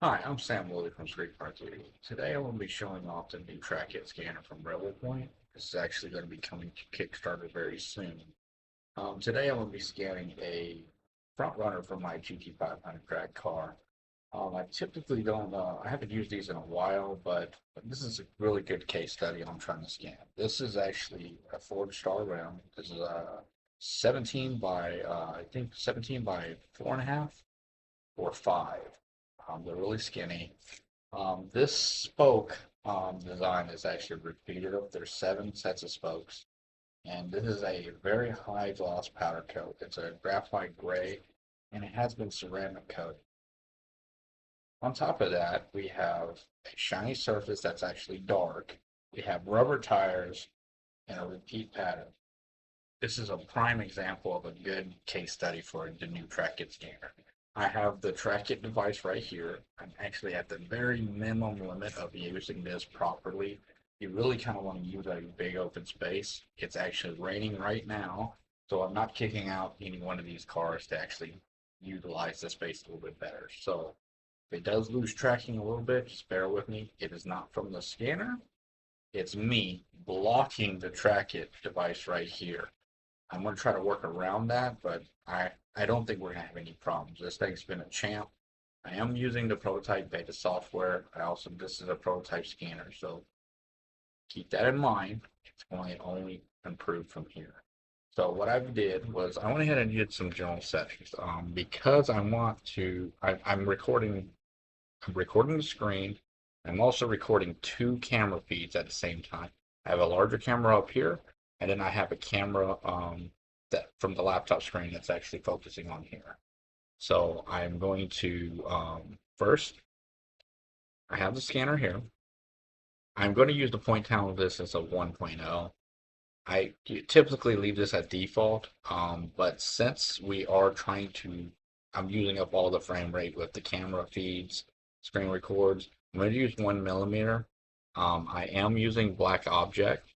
Hi, I'm Sam Woolley from SkreetKar. Today I'm going to be showing off the new Trackit scanner from Revopoint. This is actually going to be coming to Kickstarter very soon. Today I'm going to be scanning a front runner for my GT500 drag car. I typically don't, I haven't used these in a while, but this is a really good case study I'm trying to scan. This is actually a ForgeStar round. This is a 17 by, I think 17 by 4.5 or 5. They're really skinny. This spoke design is actually repeated. There's 7 sets of spokes, and this is a very high gloss powder coat. It's a graphite gray, and it has been ceramic coated. On top of that, we have a shiny surface that's actually dark. We have rubber tires and a repeat pattern. This is a prime example of a good case study for the new Trackit scanner. I have the Trackit device right here. I'm actually at the very minimum limit of using this properly. You really kind of want to use a big open space. It's actually raining right now, so I'm not kicking out any one of these cars to actually utilize the space a little bit better. So if it does lose tracking a little bit, just bear with me. It is not from the scanner. It's me blocking the Trackit device right here. I'm going to try to work around that, but I don't think we're going to have any problems. This thing's been a champ. I am using the prototype beta software. This is a prototype scanner, so keep that in mind. It's going to only improve from here. So what I did was I went ahead and did some general settings because I'm recording the screen. I'm also recording 2 camera feeds at the same time. I have a larger camera up here, and then I have a camera that from the laptop screen that's actually focusing on here. So I'm going to first, I have the scanner here. I'm going to use the point count of this as a 1.0. I typically leave this at default, but since we are trying to, I'm using up all the frame rate with the camera feeds, screen records. I'm going to use 1 millimeter. I am using black object.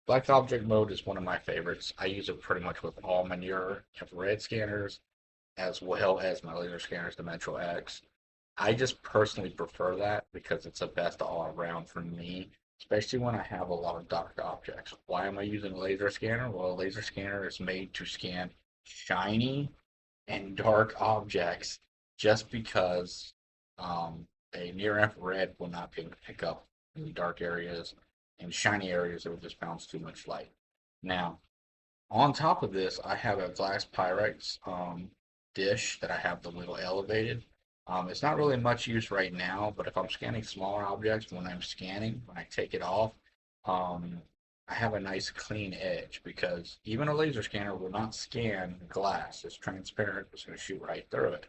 Black object mode is one of my favorites. I use it pretty much with all my near infrared scanners, as well as my laser scanners, the Metro X. I just personally prefer that because it's the best all around for me, especially when I have a lot of dark objects. Why am I using a laser scanner? Well, a laser scanner is made to scan shiny and dark objects just because a near infrared will not be able to pick up any dark areas and shiny areas that will just bounce too much light. Now, on top of this, I have a glass Pyrex dish that I have the lid elevated. It's not really much use right now, but if I'm scanning smaller objects, when I take it off, um, I have a nice clean edge because even a laser scanner will not scan glass. It's transparent. It's going to shoot right through it.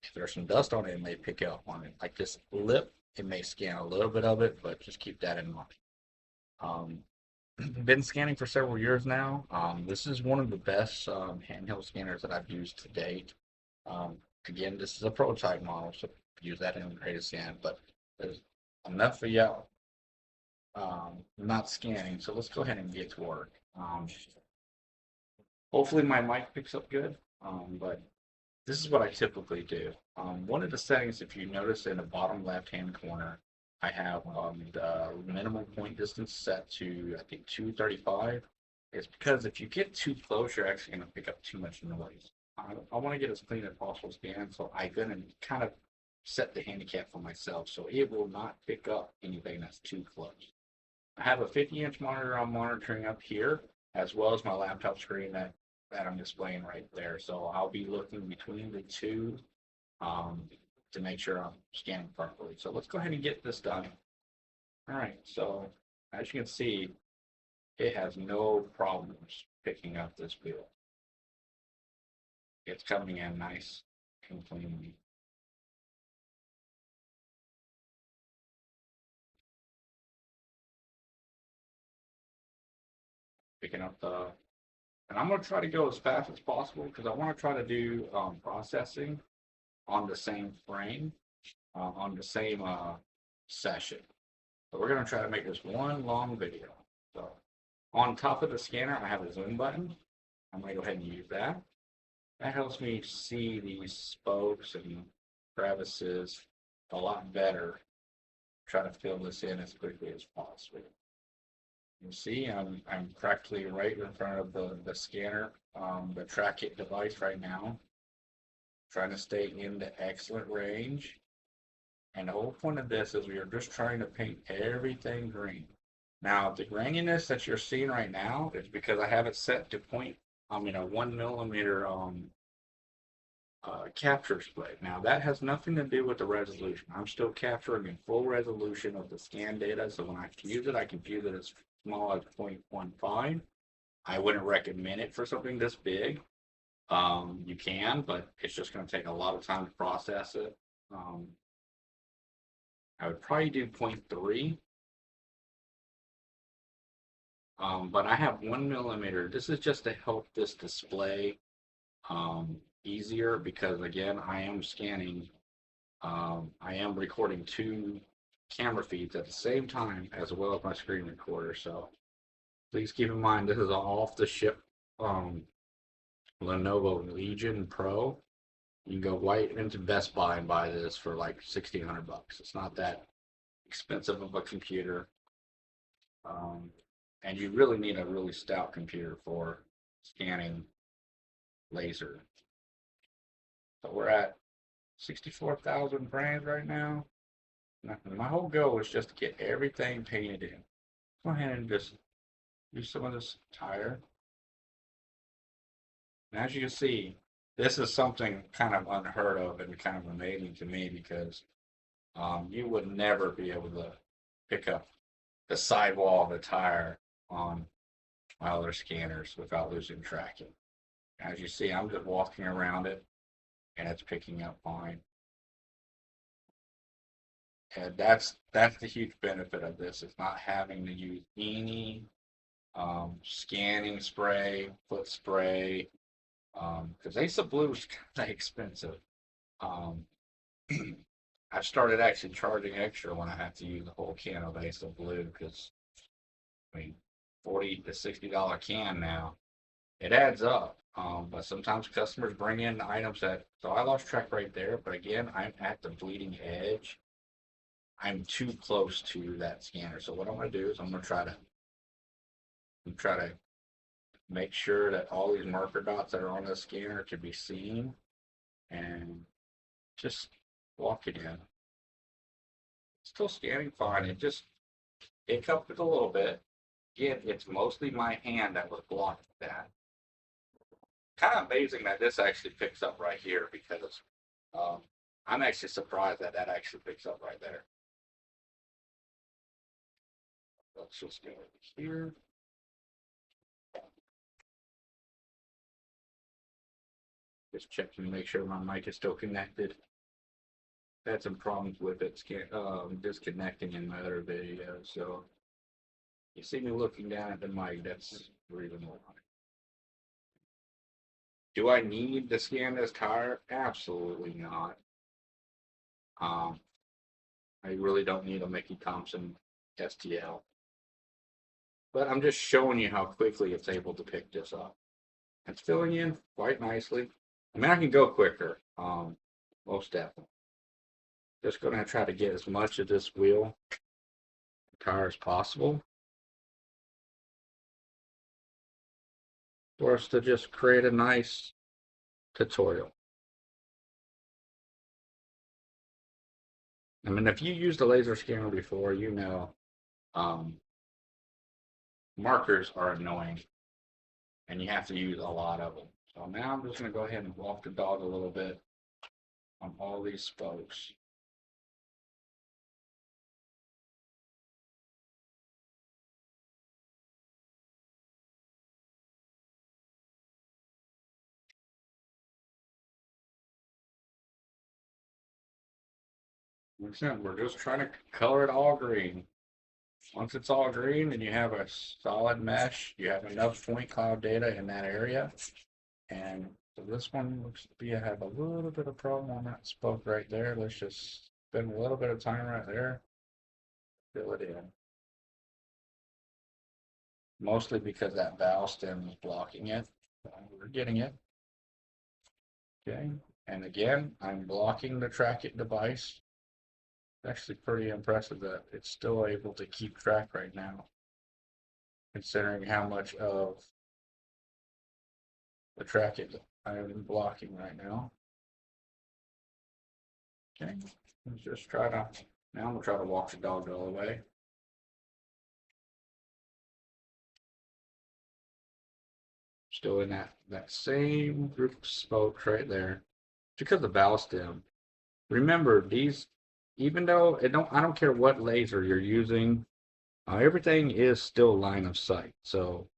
If there's some dust on it, it may pick up on it. Like this lip, it may scan a little bit of it, but just keep that in mind. Um, been scanning for several years now. This is one of the best handheld scanners that I've used to date. Again, this is a prototype model, so use that in the greatest scan, but there's enough for y'all not scanning, so let's go ahead and get to work. Hopefully my mic picks up good, but this is what I typically do. One of the settings, if you notice in the bottom left-hand corner, I have the minimum point distance set to, I think, 235. It's because if you get too close, you're actually going to pick up too much noise. I want to get as clean as possible scan, so I'm going to kind of set the handicap for myself so it will not pick up anything that's too close. I have a 50-inch monitor I'm monitoring up here, as well as my laptop screen that I'm displaying right there. So I'll be looking between the two um, to make sure I'm scanning properly. So let's go ahead and get this done. All right, so as you can see, it has no problems picking up this bill. It's coming in nice and cleanly. Picking up and I'm going to try to go as fast as possible because I want to try to do processing on the same frame, on the same session. So we're going to try to make this one long video. So on top of the scanner, I have a zoom button. I'm going to go ahead and use that. That helps me see these spokes and crevices a lot better. Try to fill this in as quickly as possible. You see, I'm practically right in front of the scanner, the Trackit device right now. Trying to stay in the excellent range. And the whole point of this is we are just trying to paint everything green. Now, the graininess that you're seeing right now is because I have it set to 1 millimeter capture split. Now, that has nothing to do with the resolution. I'm still capturing in full resolution of the scan data. So when I fuse it, I can fuse it as small as 0.15. I wouldn't recommend it for something this big. You can, but it's just going to take a lot of time to process it. I would probably do 0.3. But I have 1 millimeter. This is just to help this display easier because again, I am scanning, I am recording 2 camera feeds at the same time as well as my screen recorder. So please keep in mind this is an off-the-ship Lenovo Legion Pro. You can go right into Best Buy and buy this for like 1,600 bucks. It's not that expensive of a computer. And you really need a really stout computer for scanning laser. So we're at 64,000 frames right now. My whole goal is just to get everything painted in. Go ahead and just use some of this tire. And as you can see, this is something kind of unheard of and kind of amazing to me because you would never be able to pick up the sidewall of the tire on my other scanners without losing tracking. As you see, I'm just walking around it and it's picking up fine. And that's the huge benefit of this. It's not having to use any scanning spray, foot spray, because Ace of Blue is kind of expensive. I started actually charging extra when I had to use the whole can of Ace of Blue because, I mean, $40 to $60 can now. It adds up. But sometimes customers bring in items so I lost track right there, but again, I'm at the bleeding edge. I'm too close to that scanner. So what I'm going to do is I'm going to try to make sure that all these marker dots that are on the scanner can be seen and just walk it in. Still scanning fine. It cupped it a little bit. Again, it's mostly my hand that was blocking that. Kind of amazing that this actually picks up right here because I'm actually surprised that actually picks up right there. Let's just go over here. Just checking to make sure my mic is still connected. Had some problems with it disconnecting in my other video, so you see me looking down at the mic, that's the reason why. Do I need to scan this tire? Absolutely not. I really don't need a Mickey Thompson STL. But I'm just showing you how quickly it's able to pick this up. It's filling in quite nicely. I mean, I can go quicker, most definitely. Just going to try to get as much of this wheel tire as possible for us to just create a nice tutorial. I mean, if you used a laser scanner before, you know markers are annoying and you have to use a lot of them. So now I'm just going to go ahead and walk the dog a little bit on all these spokes. We're just trying to color it all green. Once it's all green and you have a solid mesh, you have enough point cloud data in that area. And so this one looks to be, I have a little bit of problem on that spoke right there. Let's just spend a little bit of time right there. Fill it in. Mostly because that valve stem is blocking it. We're getting it. Okay. And again, I'm blocking the Trackit device Actually pretty impressive that it's still able to keep track right now, considering how much of the Trackit I am blocking right now. Okay, let's just try to, now I'm gonna try to walk the dog all the way. Still in that same group of spokes right there. Because the bow stem. Remember these, even though I don't care what laser you're using, everything is still line of sight. So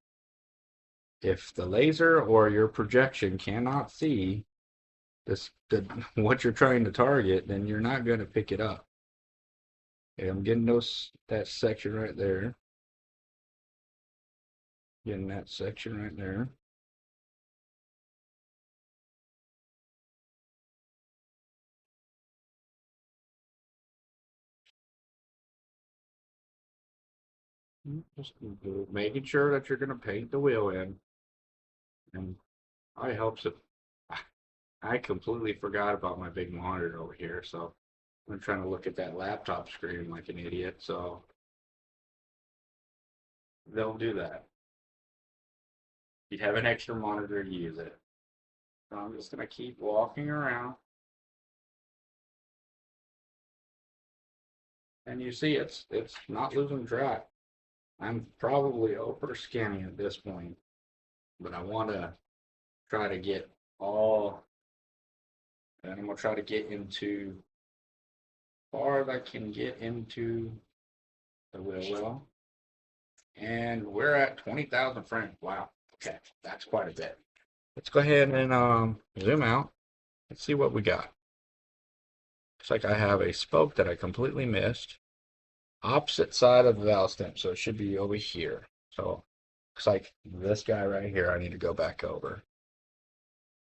if the laser or your projection cannot see what you're trying to target, then you're not going to pick it up. Okay, I'm getting that section right there. Getting that section right there. Just making sure that you're going to paint the wheel in. And I helps it. I completely forgot about my big monitor over here, so I'm trying to look at that laptop screen like an idiot, so they'll do that. You have an extra monitor to use it. So I'm just gonna keep walking around. And you see it's not losing track. I'm probably over scanning at this point, but I wanna try to get all, and I'm gonna try to get into far as I can get into the wheel well. And we're at 20,000 frames. Wow. Okay, that's quite a bit. Let's go ahead and zoom out and see what we got. Looks like I have a spoke that I completely missed. Opposite side of the valve stem, so it should be over here. So looks like this guy right here I need to go back over.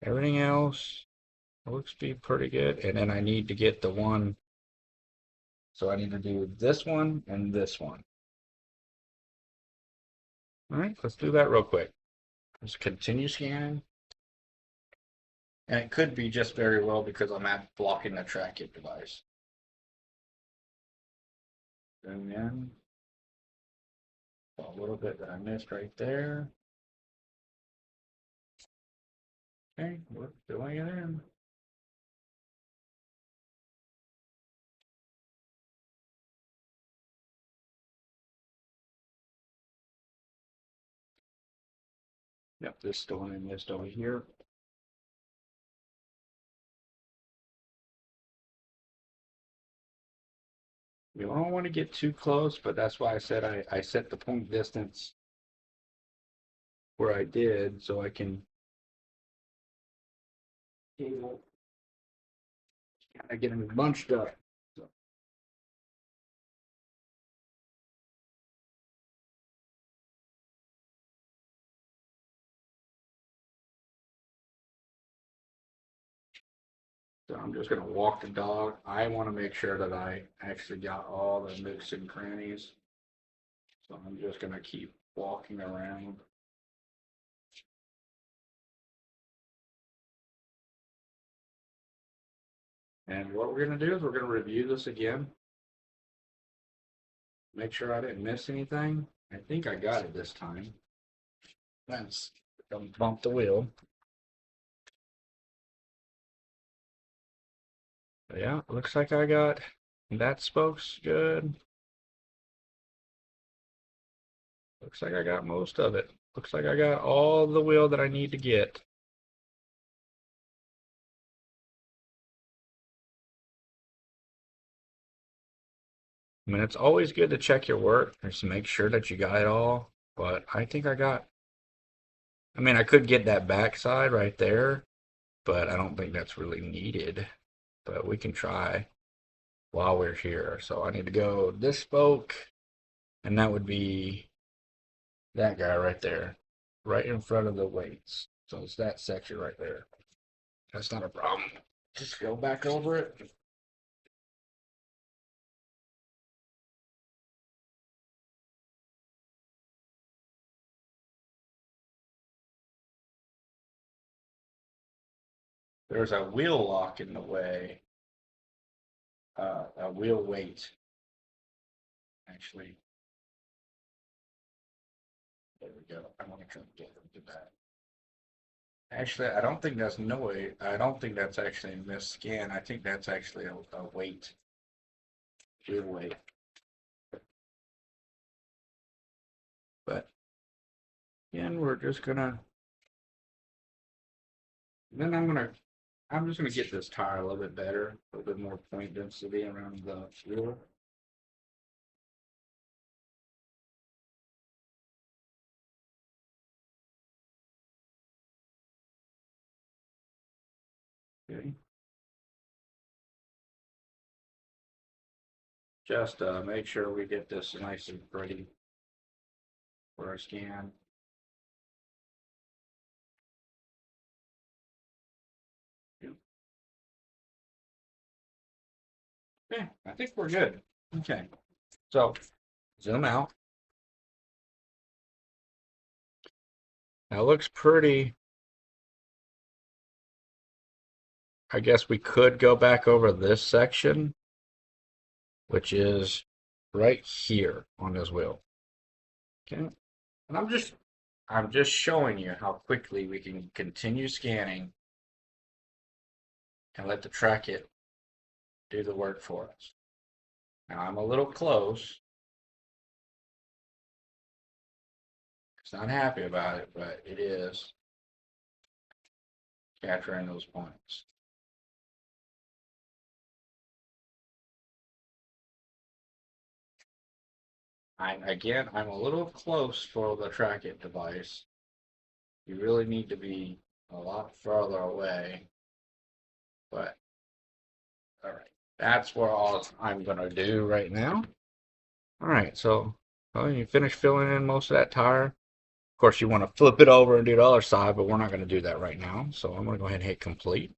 Everything else looks to be pretty good. And then I need to get the one. So I need to do this one and this one. All right, let's do that real quick. Just continue scanning. And it could be just very well because I'm at blocking the Trackit device. Zoom in. A little bit that I missed right there. Okay, we're filling it in. Yep, this still in missed over here. You don't want to get too close, but that's why I said I set the point distance where I did so I can kind of get them bunched up. So I'm just going to walk the dog. I want to make sure that I actually got all the nooks and crannies. So I'm just going to keep walking around. And what we're going to do is we're going to review this again. Make sure I didn't miss anything. I think I got it this time. Let's don't bump the wheel. But yeah, looks like I got that spoke's good. Looks like I got most of it. Looks like I got all the wheel that I need to get. I mean, it's always good to check your work just to make sure that you got it all. But I think I got, I mean, I could get that backside right there, but I don't think that's really needed. But we can try while we're here. So I need to go this spoke, and that would be that guy right there, right in front of the weights. So it's that section right there. That's not a problem. Just go back over it. There's a wheel lock in the way. wheel weight. Actually, there we go. I want to try to get into that. Actually, I don't think that's no way. I don't think that's actually a missed scan. I think that's actually a weight, wheel weight. But again, we're just gonna. Then I'm just gonna get this tire a little bit better, a little bit more point density around the wheel. Okay. Just make sure we get this nice and pretty for our scan. Yeah, I think we're good. Okay, so zoom out. That looks pretty. I guess we could go back over this section, which is right here on this wheel. Okay, and I'm just showing you how quickly we can continue scanning and let the Trackit do the work for us. Now I'm a little close. It's not happy about it, but it is capturing those points. I'm a little close for the Trackit device. You really need to be a lot further away. But all right, that's what all I'm gonna do right now. All right, so well, you finish filling in most of that tire. Of course, you want to flip it over and do the other side, but we're not going to do that right now. So I'm going to go ahead and hit complete.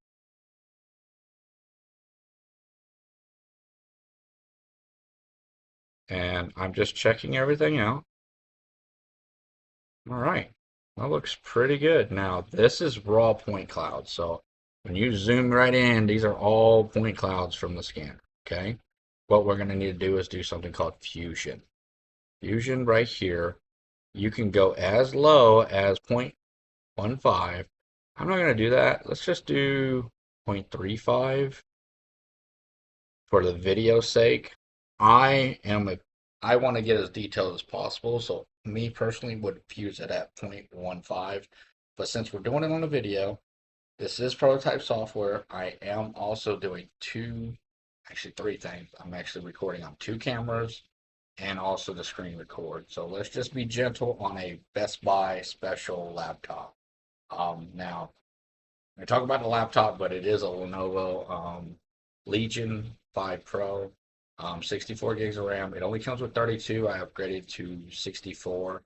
And I'm just checking everything out. All right, that looks pretty good. Now, this is raw point clouds. So when you zoom right in, these are all point clouds from the scanner, okay? What we're going to need to do is do something called fusion. Fusion right here, you can go as low as 0.15. I'm not going to do that. Let's just do 0.35 for the video's sake. I want to get as detailed as possible, so me personally would fuse it at 0.15. But since we're doing it on a video, this is prototype software. I am also doing actually three things. I'm actually recording on two cameras and also the screen record. So let's just be gentle on a Best Buy special laptop. Now, I talk about the laptop, but it is a Lenovo Legion 5 Pro, 64 gigs of RAM. It only comes with 32. I upgraded to 64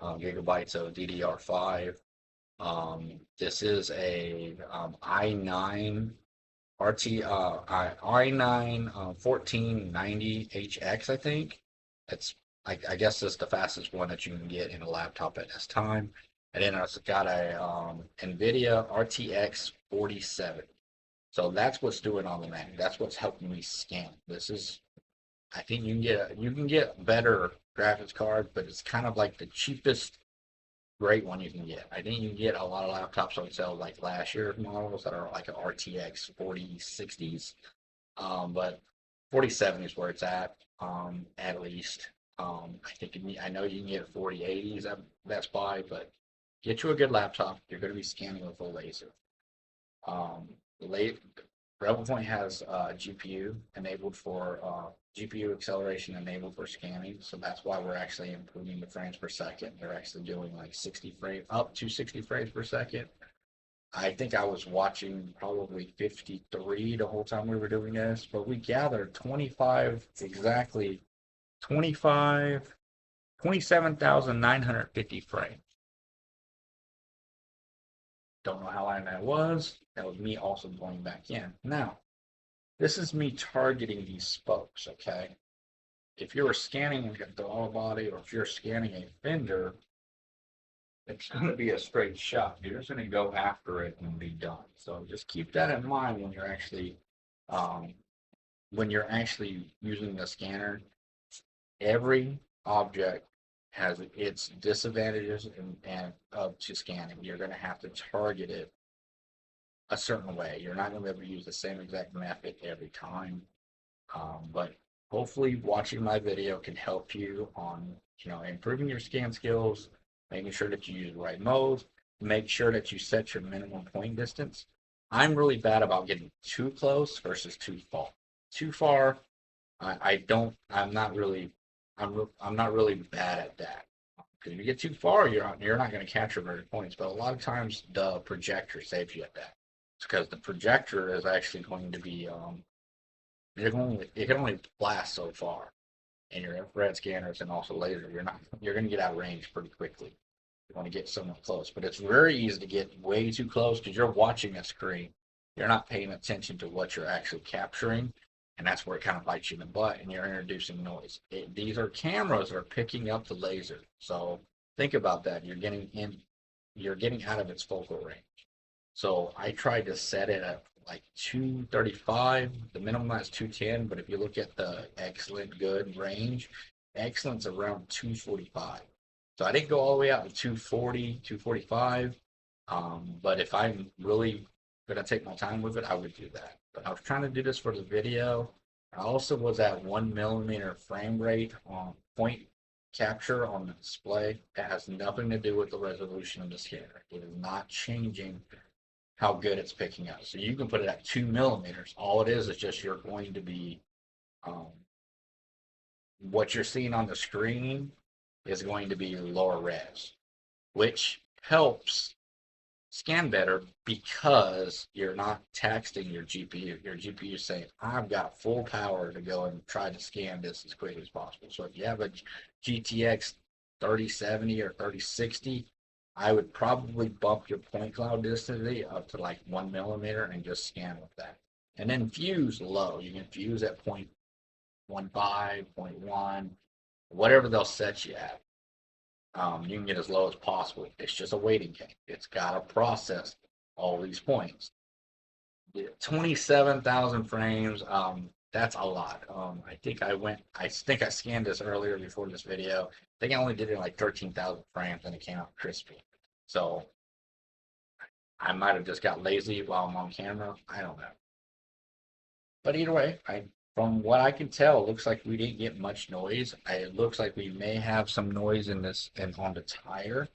gigabytes of DDR5. This is a i9 i9 1490HX, I think. I guess that's the fastest one that you can get in a laptop at this time. And then it's got a NVIDIA RTX 4070. So that's what's doing on the Mac. That's what's helping me scan. I think you can get better graphics cards, but it's kind of like the cheapest great one you can get. I think you can get a lot of laptops on sale like last year's models that are like an RTX 4060s. But 4070 is where it's at least. I know you can get 4080s at Best Buy, but get you a good laptop. You're going to be scanning with a laser. Um, late, Revopoint has GPU enabled for GPU acceleration enabled for scanning, so that's why we're actually improving the frames per second. They're actually doing like 60 frames up to 60 frames per second. I think I was watching probably 53 the whole time we were doing this, but we gathered 27,950 frames. Don't know how long that was. That was me also going back in. Now, this is me targeting these spokes, okay? If you're scanning a dog body or if you're scanning a fender, it's going to be a straight shot. You're just going to go after it and be done. So just keep that in mind when you're actually when you're actually using the scanner, every object has its disadvantages and up to scanning. You're going to have to target it a certain way. You're not going to be able to use the same exact method every time. But hopefully watching my video can help you on, improving your scan skills, making sure that you use the right modes, make sure that you set your minimum point distance. I'm really bad about getting too close versus too far. Too far, I don't, I'm not really bad at that. Because if you get too far, you're not going to capture very points. But a lot of times the projector saves you at that. It's because the projector is actually going to be it can only blast so far. And your infrared scanners and also laser, you're going to get out of range pretty quickly. You want to get somewhat close, but it's very easy to get way too close because you're watching a screen. You're not paying attention to what you're actually capturing, and that's where it kind of bites you in the butt. And you're introducing noise. These are cameras that are picking up the laser, so think about that. You're getting out of its focal range. So I tried to set it at like 235. The minimum is 210, but if you look at the excellent, good range, excellent's around 245. So I didn't go all the way out to 240, 245. But if I'm really gonna take my time with it, I would do that. But I was trying to do this for the video. I also was at 1 millimeter frame rate on point capture on the display. It has nothing to do with the resolution of the scanner. It is not changing how good it's picking up. So you can put it at 2 millimeters. All it is just you're going to be um, what you're seeing on the screen is going to be lower res, which helps scan better because you're not taxing your GPU. Your GPU is saying, I've got full power to go and try to scan this as quickly as possible. So if you have a GTX 3070 or 3060, I would probably bump your point cloud density up to like 1 millimeter and just scan with that. And then fuse low. You can fuse at 0.15, 0.1, whatever they'll set you at. You can get as low as possible. It's just a waiting game. It's got to process all these points. 27,000 frames. That's a lot. I think I scanned this earlier before this video. I think I only did it like 13,000 frames and it came out crispy. So I might have just got lazy while I'm on camera. I don't know. But either way, from what I can tell, it looks like we didn't get much noise. It looks like we may have some noise in this and on the tire,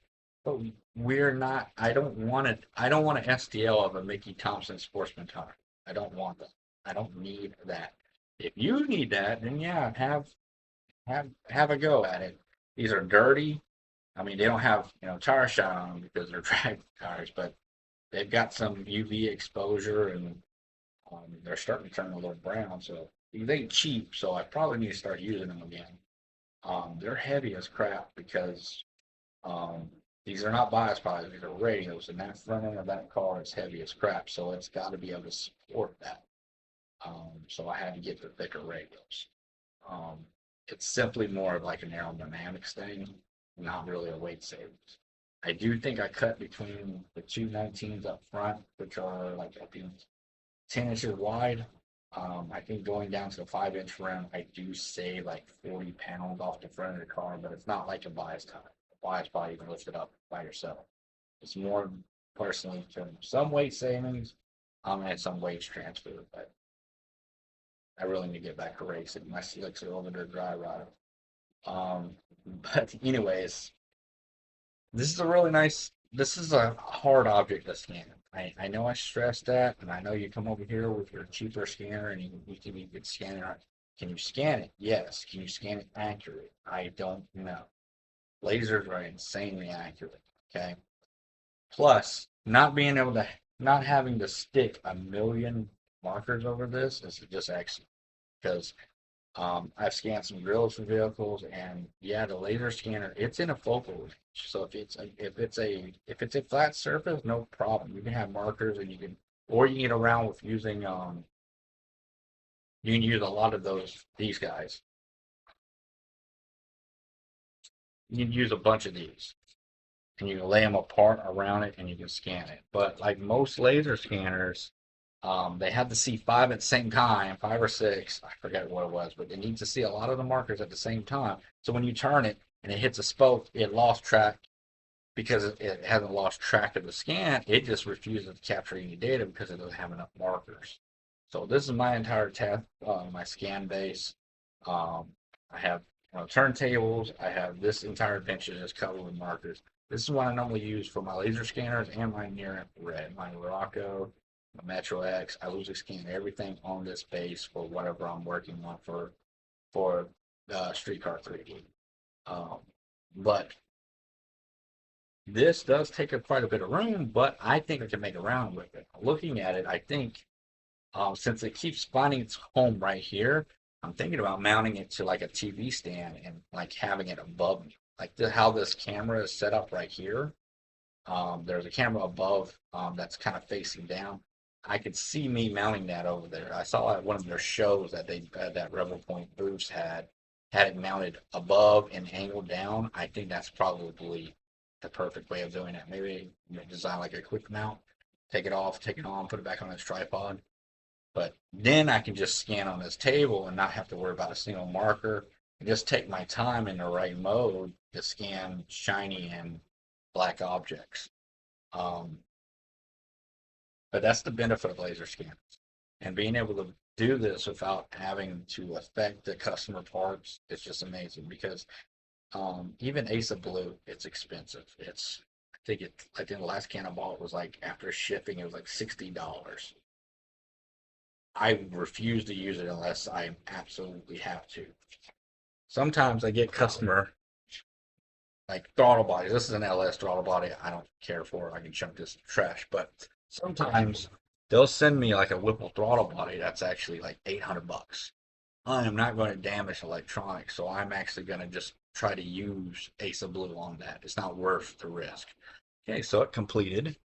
but we're not. I don't want an STL of a Mickey Thompson Sportsman tire. I don't want that. I don't need that. If you need that, then yeah, have a go at it. These are dirty. I mean, they don't have tire shine on them because they're drag tires, but they've got some UV exposure and they're starting to turn a little brown. So these ain't cheap. So I probably need to start using them again. They're heavy as crap because um, these are not bias pods. These are radios, and that front end of that car is heavy as crap. So it's got to be able to support that. So I had to get the thicker radios. Um, it's simply more of like an aerodynamics thing, not really a weight savings. I do think I cut between the two 19s up front, which are like I think 10 inches wide. I think going down to the 5-inch rim, I do save like 40 pounds off the front of the car, but it's not like a bias tire. A bias body you can lift it up by yourself. It's more personally to some weight savings, and some weight transfer, but I really need to get back to racing. My slicks are over there dry rotting. Um, but anyways, this is a hard object to scan. I know I stressed that, and I know you come over here with your cheaper scanner and you can scan it. Can you scan it? Yes. Can you scan it accurately? I don't know. Lasers are insanely accurate. Okay. Plus, not having to stick a million markers over this is just excellent because I've scanned some grills for vehicles, and yeah, the laser scanner it's in a focal range. So if it's a flat surface, no problem. You can have markers, and you can get around with using you can use a lot of these guys. You can use a bunch of these, and you can lay them apart around it, and you can scan it. But like most laser scanners, They had to see five at the same time, five or six, I forget what it was, but it needs to see a lot of the markers at the same time. So when you turn it and it hits a spoke, it lost track because it hasn't lost track of the scan. It just refuses to capture any data because it doesn't have enough markers. So this is my entire test, my scan base. Um, I have turntables. I have this entire bench is covered with markers. This is what I normally use for my laser scanners and my near infrared, my Rocco, my Metro X. I usually scan everything on this base for whatever I'm working on for SkreetKar 3D. Um, but this does take up quite a bit of room, but I think I can make around with it. Looking at it, I think since it keeps finding its home right here, I'm thinking about mounting it to like a TV stand and like having it above me. Like how this camera is set up right here. There's a camera above that's kind of facing down. I could see me mounting that over there. I saw at one of their shows that that Revopoint booths had it mounted above and angled down. I think that's probably the perfect way of doing it. Maybe design like a quick mount, take it off, take it on, put it back on its tripod. But then I can just scan on this table and not have to worry about a single marker and just take my time in the right mode to scan shiny and black objects. Um, but that's the benefit of laser scanners and being able to do this without having to affect the customer parts. It's just amazing because even Asa Blue, it's expensive. I think the last can I bought was like after shipping, it was like $60. I refuse to use it unless I absolutely have to. Sometimes I get customer like throttle bodies. This is an LS throttle body. I don't care for it. I can chunk this trash. But sometimes they'll send me like a Whipple throttle body that's actually like $800. I am not going to damage electronics, so I'm actually going to just try to use Asa Blue on that. It's not worth the risk. Okay, so it completed.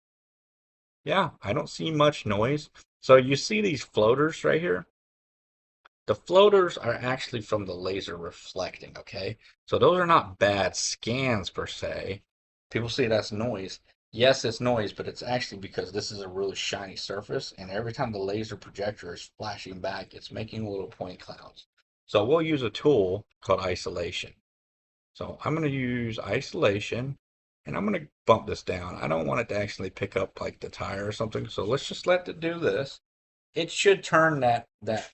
Yeah, I don't see much noise. So you see these floaters right here? The floaters are actually from the laser reflecting, okay? So those are not bad scans per se. People say that's noise. Yes, it's noise, but it's actually because this is a really shiny surface, and every time the laser projector is flashing back, it's making little point clouds. So we'll use a tool called isolation. So I'm going to use isolation, and I'm going to bump this down. I don't want it to actually pick up like the tire or something, so let's just let it do this. It should turn that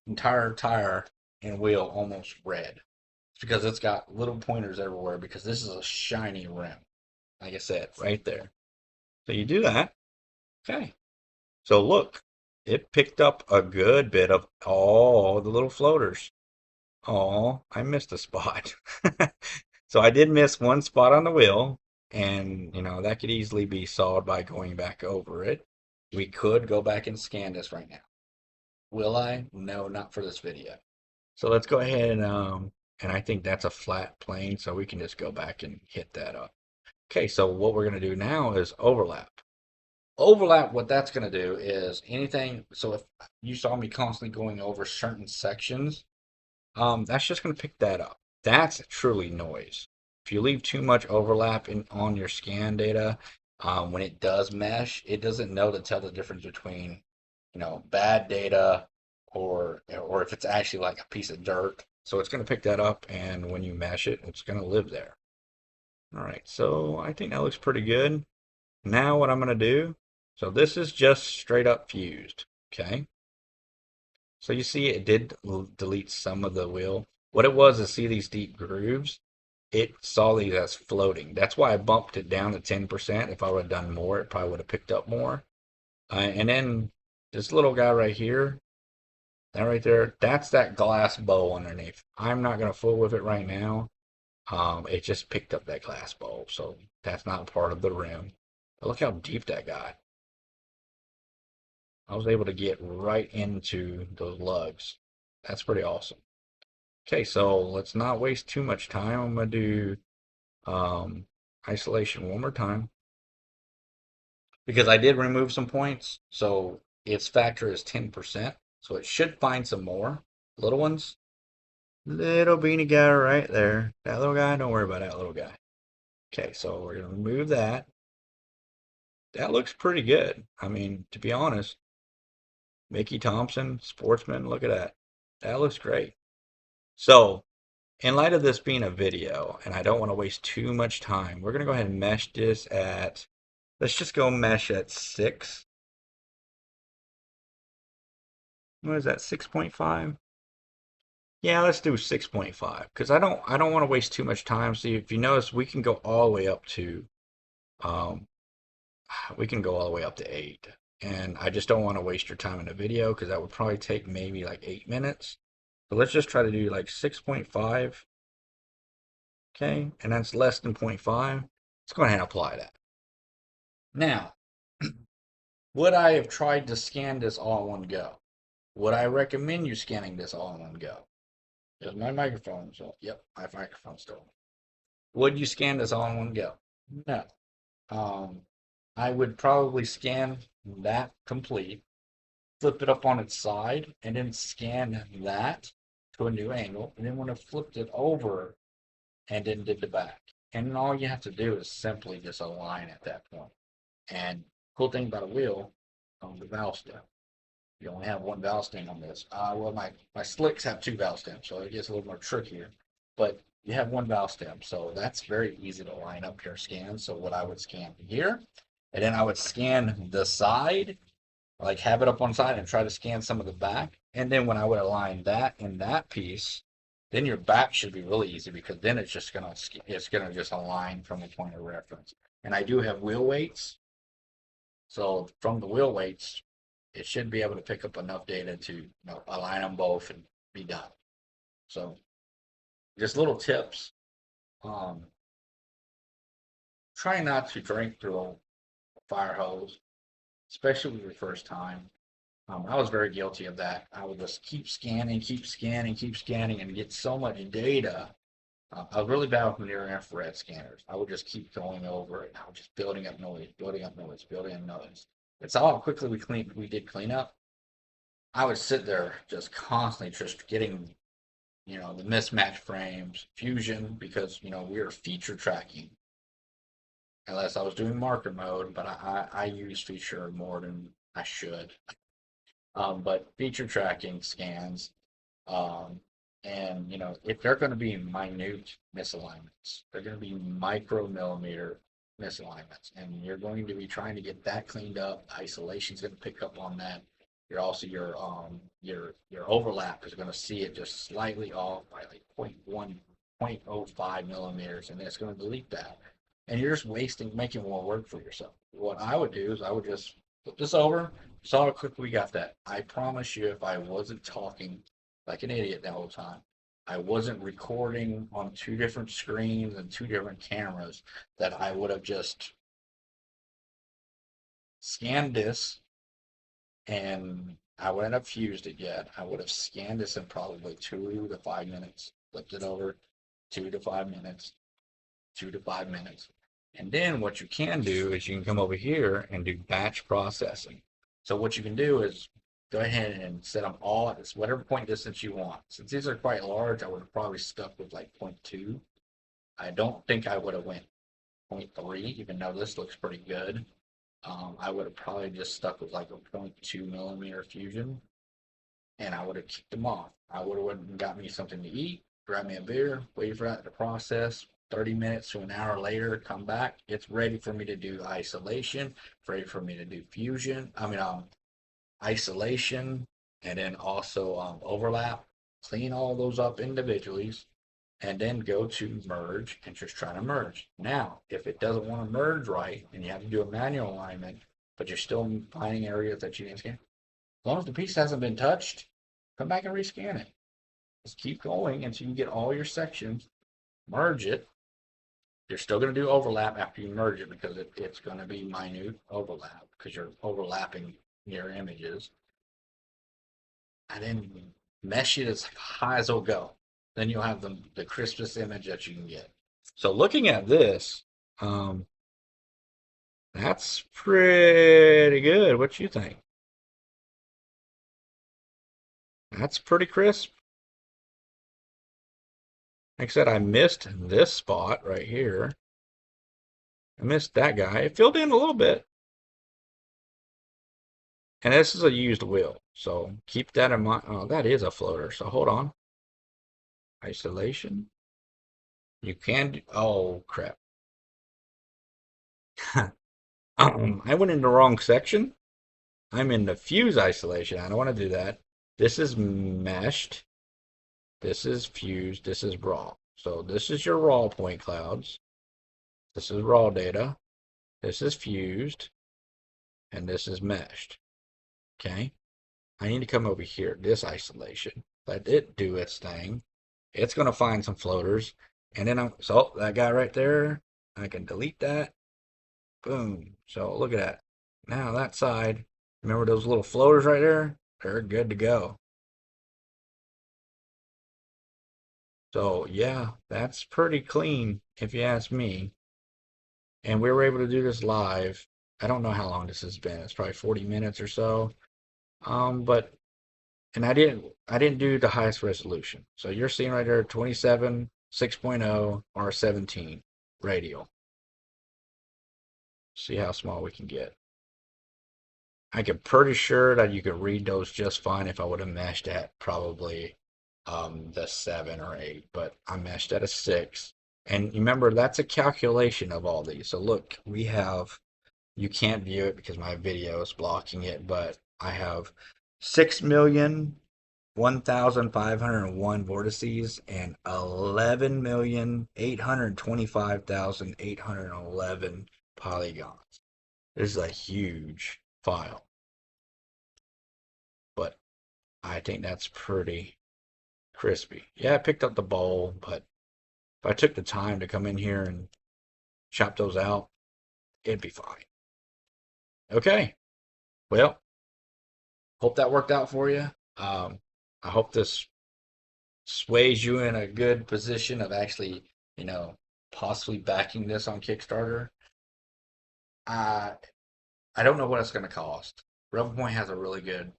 entire tire and wheel almost red. It's because it's got little pointers everywhere because this is a shiny rim. Like I said, right there. So you do that. Okay. So look, it picked up a good bit of all the little floaters. Oh, I missed a spot. So I did miss one spot on the wheel, and that could easily be solved by going back over it. We could go back and scan this right now. Will I? No, not for this video. So let's go ahead and I think that's a flat plane, so we can just go back and hit that up. Okay, so what we're going to do now is overlap. Overlap, what that's going to do is anything, so if you saw me constantly going over certain sections, that's just going to pick that up. That's truly noise. If you leave too much overlap on your scan data, when it does mesh, it doesn't know to tell the difference between, bad data or if it's actually like a piece of dirt. So it's going to pick that up, and when you mesh it, it's going to live there. All right, so I think that looks pretty good. Now what I'm going to do, so this is just straight up fused, okay? So you see it did delete some of the wheel. What it was is, see these deep grooves? It saw these as floating. That's why I bumped it down to 10%. If I would have done more, it probably would have picked up more. And then this little guy right here, that right there, that's that glass bowl underneath. I'm not going to fool with it right now. It just picked up that glass bowl, so that's not part of the rim. But look how deep that got. I was able to get right into those lugs. That's pretty awesome. Okay, so let's not waste too much time. I'm going to do isolation one more time because I did remove some points. So its factor is 10%. So it should find some more little ones. Little beanie guy right there. That little guy, don't worry about that little guy. Okay, so we're going to remove that. That looks pretty good. I mean, to be honest, Mickey Thompson, Sportsman, look at that. That looks great. So, in light of this being a video, and I don't want to waste too much time, we're going to go ahead and mesh this at, let's just go mesh at 6. What is that, 6.5? Yeah, let's do 6.5 because I don't want to waste too much time. See, if you notice, we can go all the way up to um, we can go all the way up to 8. And I just don't want to waste your time in a video because that would probably take maybe like 8 minutes. So let's just try to do like 6.5. Okay, and that's less than 0.5. Let's go ahead and apply that. Now, would I have tried to scan this all in one go? Would I recommend you scanning this all in one go? Is my microphone still? Yep, my microphone's still. Would you scan this all in one go? No. Um, I would probably scan that complete, flip it up on its side, and then scan that to a new angle. And then when I flipped it over and then did the back. And then all you have to do is simply just align at that point. And cool thing about a wheel, the valve stem. You only have one valve stem on this. Well, my slicks have 2 valve stems, so it gets a little more trickier. But you have 1 valve stem, so that's very easy to line up your scan. So what I would scan here, and then I would scan the side, like have it up on side and try to scan some of the back. And then when I would align that in that piece, then your back should be really easy because then it's gonna just align from the point of reference. And I do have wheel weights, so from the wheel weights, it should be able to pick up enough data to align them both and be done. So just little tips. Try not to drink through a fire hose, especially your first time. I was very guilty of that. I would just keep scanning, keep scanning, keep scanning, and get so much data. I was really bad with near infrared scanners. I would just keep going over it. I was just building up noise, building up noise, building up noise. It's all quickly we did clean up. I would sit there just constantly just getting, the mismatch frames, fusion, because, we were feature tracking. Unless I was doing marker mode, but I use feature more than I should. But feature tracking scans, um, and if they're going to be minute misalignments, they're going to be micromillimeter misalignments, and you're going to be trying to get that cleaned up. Isolation is going to pick up on that. You're also your overlap is going to see it just slightly off by like 0.1, 0.05 millimeters, and it's going to delete that. And you're just making more work for yourself. What I would do is I would just flip this over, saw how quick we got that. I promise you, if I wasn't talking like an idiot the whole time, I wasn't recording on 2 different screens and 2 different cameras, that I would have just scanned this and I wouldn't have fused it yet. I would have scanned this in probably 2 to 5 minutes, flipped it over, 2 to 5 minutes, 2 to 5 minutes. And then what you can do is you can come over here and do batch processing. So what you can do is go ahead and set them all at this whatever point distance you want. Since these are quite large, I would have probably stuck with like 0.2. I don't think I would have went 0.3, even though this looks pretty good. I would have probably just stuck with like a 0.2 millimeter fusion, and I would have kicked them off. I would have went and got me something to eat, grab me a beer, wait for that to process. 30 minutes to an hour later, come back. It's ready for me to do isolation, ready for me to do fusion. Isolation, and then also overlap. Clean all those up individually, and then go to merge and just try to merge. Now, if it doesn't want to merge right, and you have to do a manual alignment, but you're still finding areas that you didn't scan, as long as the piece hasn't been touched, come back and rescan it. Just keep going until you get all your sections, merge it. You're still going to do overlap after you merge it because it's going to be minute overlap because you're overlapping your images. And then mesh it as high as it'll go. Then you'll have the crispest image that you can get. So looking at this, that's pretty good. What you think? That's pretty crisp. Like I said, I missed this spot right here. I missed that guy. It filled in a little bit. And this is a used wheel. So keep that in mind. Oh, that is a floater. So hold on. Isolation. You can do, oh crap. I went in the wrong section. I'm in the fuse isolation. I don't want to do that. This is meshed. This is fused. This is raw. So this is your raw point clouds. This is raw data. This is fused. And this is meshed. Okay. I need to come over here. This isolation. Let it do its thing. It's going to find some floaters. And then so that guy right there, I can delete that. Boom. So look at that. Now that side, remember those little floaters right there? They're good to go. So yeah, that's pretty clean if you ask me. And we were able to do this live. I don't know how long this has been. It's probably 40 minutes or so. But and I didn't do the highest resolution. So you're seeing right there 27, 6.0, or 17 radial. See how small we can get. I can pretty sure that you could read those just fine if I would have meshed at probably the 7 or 8, but I meshed at a 6. And remember, that's a calculation of all these. So look, we have, you can't view it because my video is blocking it, but I have 6,001,501 vortices and 11,825,811 polygons. This is a huge file, but I think that's pretty crispy. Yeah, I picked up the bowl, but if I took the time to come in here and chop those out, it'd be fine. Okay, well, hope that worked out for you. I hope this sways you in a good position of actually, you know, possibly backing this on Kickstarter. I I don't know what it's going to cost. Revopoint has a really good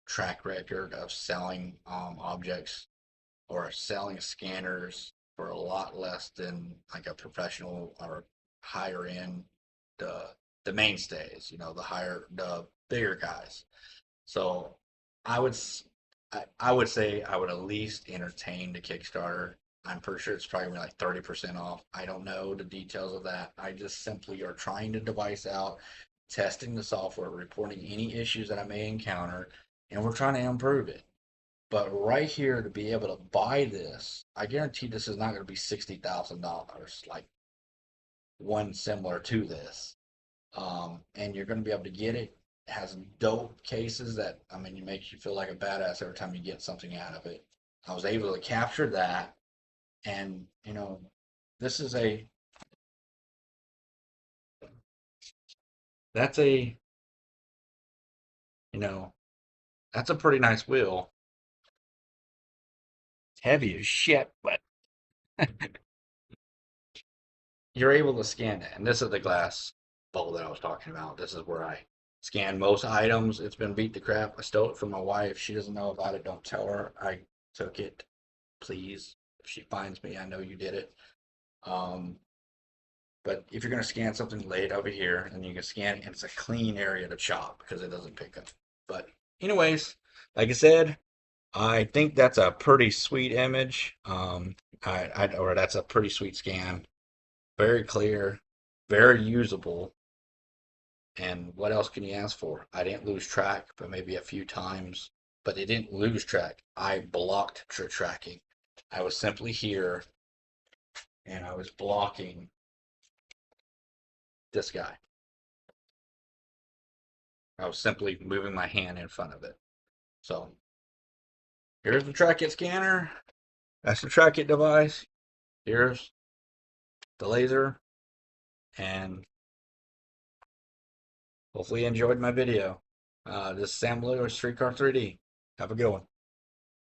track record of selling objects or selling scanners for a lot less than like a professional or higher end the the mainstays, you know, the bigger guys. So I would I would say I would at least entertain the Kickstarter. I'm pretty sure it's probably like 30% off. I don't know the details of that. I just simply are trying the device out, testing the software, reporting any issues that I may encounter, and we're trying to improve it. But right here to be able to buy this, I guarantee this is not going to be $60,000 like one similar to this. And you're going to be able to get it. It has dope cases that, I mean, it makes you feel like a badass every time you get something out of it. I was able to capture that. And, you know, this is that's a, you know, that's a pretty nice wheel. It's heavy as shit, but you're able to scan it. And this is the glass bowl that I was talking about. This is where I scan most items. It's been beat to crap. I stole it from my wife. She doesn't know about it. Don't tell her I took it, please. If she finds me, I know you did it. Um, but if you're going to scan something, lay it over here and you can scan it, and it's a clean area to chop because it doesn't pick up. But, anyways, like I said, I think that's a pretty sweet image. Or that's a pretty sweet scan. Very clear, very usable. And what else can you ask for? I didn't lose track, but maybe a few times. But it didn't lose track. I blocked tracking. I was simply here and I was blocking this guy. I was simply moving my hand in front of it. So here's the Trackit scanner. That's the Trackit device. Here's the laser. And hopefully you enjoyed my video. This is Sam Blue with SkreetKar 3D. Have a good one.